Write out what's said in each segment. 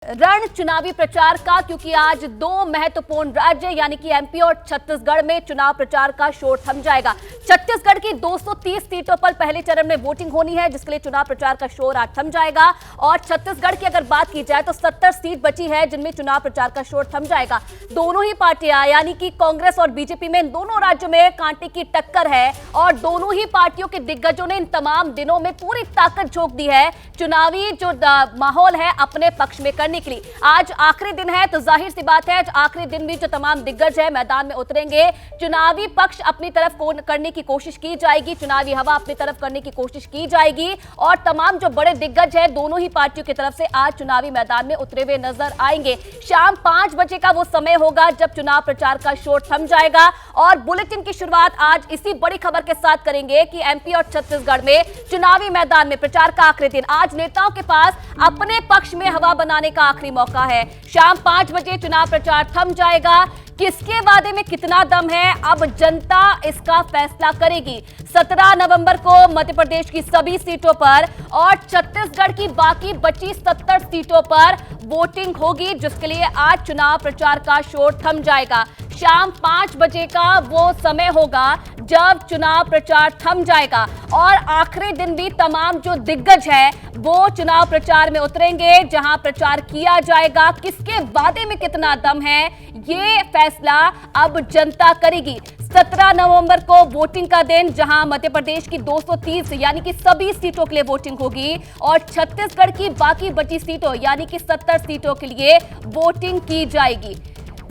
रण चुनावी प्रचार का, क्योंकि आज दो महत्वपूर्ण राज्य यानी कि एमपी और छत्तीसगढ़ में चुनाव प्रचार का शोर थम जाएगा। छत्तीसगढ़ की 230 सीटों पर पहले चरण में वोटिंग होनी है, जिसके लिए चुनाव प्रचार का शोर आज थम जाएगा। और छत्तीसगढ़ की अगर बात की जाए तो 70 सीट बची है जिनमें चुनाव प्रचार का शोर थम जाएगा। दोनों ही पार्टियां यानी कि कांग्रेस और बीजेपी में इन दोनों राज्यों में कांटे की टक्कर है और दोनों ही पार्टियों के दिग्गजों ने इन तमाम दिनों में पूरी ताकत झोंक दी है चुनावी जो माहौल है अपने पक्ष में करने के लिए। आज आखिरी दिन है तो जाहिर सी बात है आखिरी दिन भी जो तमाम दिग्गज है मैदान में उतरेंगे। चुनावी पक्ष अपनी तरफ करने की कोशिश की जाएगी, चुनावी हवा अपनी तरफ करने की कोशिश की जाएगी और तमाम जो बड़े दिग्गज है दोनों ही पार्टियों की तरफ से आज चुनावी मैदान में उतरे हुए नजर आएंगे। शाम 5 बजे का वो समय होगा जब चुनाव प्रचार का शोर थम जाएगा और बुलेटिन की शुरुआत आज इसी बड़ी खबर के साथ करेंगे कि एमपी और छत्तीसगढ़ में चुनावी मैदान में प्रचार का आखिरी दिन। आज नेताओं के पास अपने पक्ष में हवा बनाने का आखिरी मौका है। शाम 5 बजे चुनाव प्रचार थम जाएगा। किसके वादे में कितना दम है अब जनता इसका फैसला करेगी। 17 नवंबर को मध्य प्रदेश की सभी सीटों पर और छत्तीसगढ़ की बाकी बची 70 सीटों पर वोटिंग होगी, जिसके लिए आज चुनाव प्रचार का शोर थम जाएगा। शाम 5 बजे का वो समय होगा जब चुनाव प्रचार थम जाएगा और आखिरी दिन भी तमाम जो दिग्गज है वो चुनाव प्रचार में उतरेंगे, जहां प्रचार किया जाएगा। किसके वादे में कितना दम है ये फैसला अब जनता करेगी। 17 नवंबर को वोटिंग का दिन, जहां मध्य प्रदेश की 230 यानी कि सभी सीटों के लिए वोटिंग होगी और छत्तीसगढ़ की बाकी बची सीटों यानी कि 70 सीटों के लिए वोटिंग की जाएगी।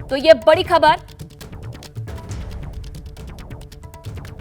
तो ये बड़ी खबर।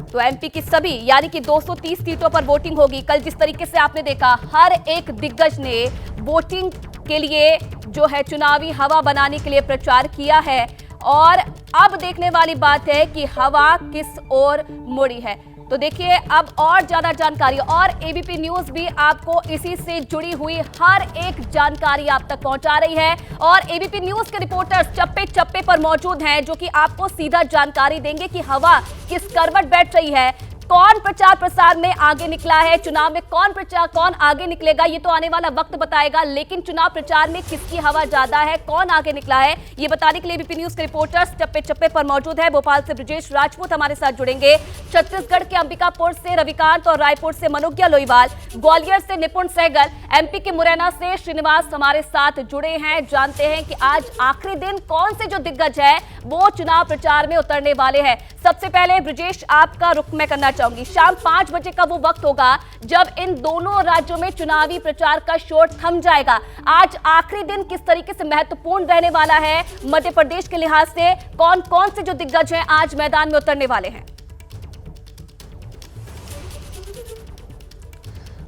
तो एमपी की सभी यानी कि 230 सीटों पर वोटिंग होगी। कल जिस तरीके से आपने देखा हर एक दिग्गज ने वोटिंग के लिए जो है चुनावी हवा बनाने के लिए प्रचार किया है और अब देखने वाली बात है कि हवा किस ओर मुड़ी है। तो देखिए अब और ज्यादा जानकारी और एबीपी न्यूज भी आपको इसी से जुड़ी हुई हर एक जानकारी आप तक पहुंचा रही है और एबीपी न्यूज के रिपोर्टर्स चप्पे चप्पे पर मौजूद हैं जो कि आपको सीधा जानकारी देंगे कि हवा किस करवट बैठ रही है, कौन प्रचार प्रसार में आगे निकला है, चुनाव में कौन आगे निकलेगा ये तो आने वाला वक्त बताएगा, लेकिन चुनाव प्रचार में किसकी हवा ज्यादा है, कौन आगे निकला है, ये बताने के लिए एबीपी न्यूज के रिपोर्टर्स चप्पे चप्पे पर मौजूद है। भोपाल से ब्रजेश राजपूत हमारे साथ जुड़ेंगे, छत्तीसगढ़ के अंबिकापुर से रविकांत और रायपुर से मनोज्ञा लोईवाल, ग्वालियर से निपुण सहगल, एमपी के मुरैना से श्रीनिवास हमारे साथ जुड़े हैं। जानते हैं कि आज आखिरी दिन कौन से जो दिग्गज है वो चुनाव प्रचार में उतरने वाले हैं। सबसे पहले ब्रजेश आपका रुख मैं करना चाहूंगी। शाम 5 बजे का वो वक्त होगा जब इन दोनों राज्यों में चुनावी प्रचार का शोर थम जाएगा। आज आखिरी दिन किस तरीके से महत्वपूर्ण रहने वाला है मध्य प्रदेश के लिहाज से, कौन कौन से जो दिग्गज हैं आज मैदान में उतरने वाले हैं?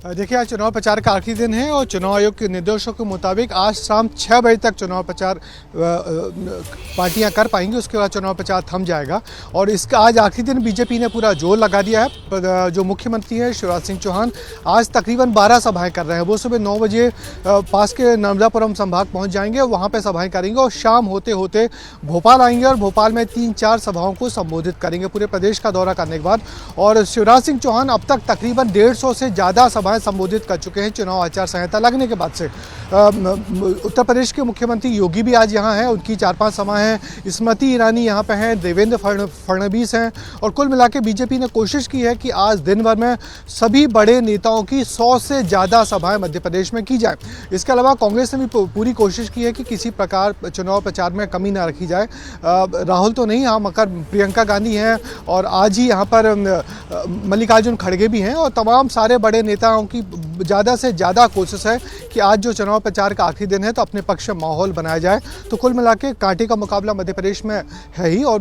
देखिए आज चुनाव प्रचार का आखिरी दिन है और चुनाव आयोग के निर्देशों के मुताबिक आज शाम 6 बजे तक चुनाव प्रचार पार्टियां कर पाएंगी, उसके बाद चुनाव प्रचार थम जाएगा। और इसका आज आखिरी दिन बीजेपी ने पूरा जोर लगा दिया है। जो मुख्यमंत्री हैं शिवराज सिंह चौहान आज तकरीबन 12 सभाएं कर रहे हैं। वो सुबह 9 बजे पास के नर्मदापुरम संभाग पहुँच जाएंगे, वहाँ पर सभाएँ करेंगे और शाम होते होते भोपाल आएंगे और भोपाल में 3-4 सभाओं को संबोधित करेंगे पूरे प्रदेश का दौरा करने के बाद। और शिवराज सिंह चौहान अब तक तकरीबन 150 से ज़्यादा संबोधित कर चुके हैं चुनाव आचार संहिता लगने के बाद से। उत्तर प्रदेश के मुख्यमंत्री योगी भी आज यहाँ हैं, उनकी 4-5 सभाएं हैं। स्मृति ईरानी यहाँ पे हैं, देवेंद्र फडणवीस हैं और कुल मिला के बीजेपी ने कोशिश की है कि आज दिन भर में सभी बड़े नेताओं की 100 से ज़्यादा सभाएं मध्य प्रदेश में की जाए। इसके अलावा कांग्रेस ने भी पूरी कोशिश की है कि किसी प्रकार चुनाव प्रचार में कमी ना रखी जाए। राहुल तो नहीं, यहाँ मगर प्रियंका गांधी हैं और आज ही यहाँ पर मल्लिकार्जुन खड़गे भी हैं और तमाम सारे बड़े नेताओं की ज़्यादा से ज़्यादा कोशिश है कि आज जो चुनाव प्रचार का आखिरी दिन है तो अपने पक्ष में माहौल बनाया जाए। तो कुल मिला के कांटे का मुकाबला मध्य प्रदेश में है ही और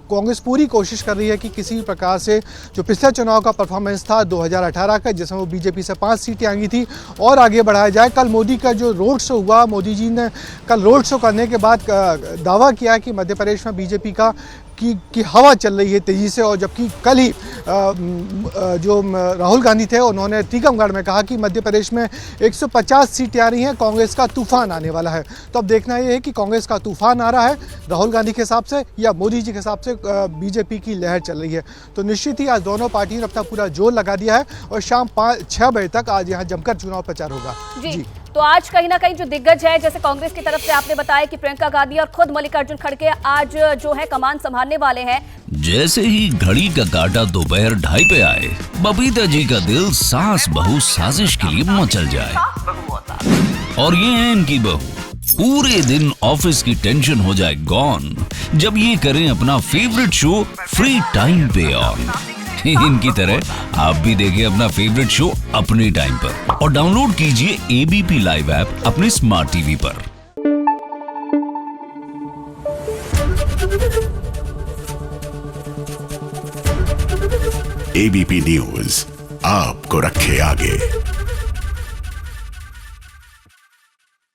कांग्रेस पूरी कोशिश कर रही है कि किसी प्रकार से जो पिछले चुनाव का परफॉर्मेंस था 2018 का, जिसमें वो बीजेपी से 5 सीटें आई थी, और आगे बढ़ाया जाए। कल मोदी का जो रोड शो हुआ, मोदी जी ने कल रोड शो करने के बाद दावा किया कि मध्य प्रदेश में बीजेपी का की हवा चल रही है तेज़ी से। और जबकि कल ही जो राहुल गांधी थे उन्होंने टीकमगढ़ में कहा कि मध्य प्रदेश में 150 सीटें आ रही हैं, कांग्रेस का तूफान आने वाला है। तो अब देखना ये है कि कांग्रेस का तूफान आ रहा है राहुल गांधी के हिसाब से या मोदी जी के हिसाब से बीजेपी की लहर चल रही है। तो निश्चित ही आज दोनों पार्टियों ने अपना पूरा जोर लगा दिया है और शाम 6 बजे तक आज यहाँ जमकर चुनाव प्रचार होगा। जी तो आज कहीं ना कहीं जो दिग्गज है, जैसे कांग्रेस की तरफ से आपने बताया कि प्रियंका गांधी और खुद मल्लिकार्जुन खड़गे आज जो है कमान संभालने वाले हैं। जैसे ही घड़ी का काटा दोपहर 2:30 पे आए, बबीता जी का दिल सास बहू साजिश के लिए मचल जाए। और ये है इनकी बहू, पूरे दिन ऑफिस की टेंशन हो जाए गॉन जब ये करें अपना फेवरेट शो फ्री टाइम पे ऑन। इनकी तरह आप भी देखिए अपना फेवरेट शो अपने टाइम पर और डाउनलोड कीजिए एबीपी लाइव ऐप अपने स्मार्ट टीवी पर। एबीपी न्यूज आपको रखे आगे।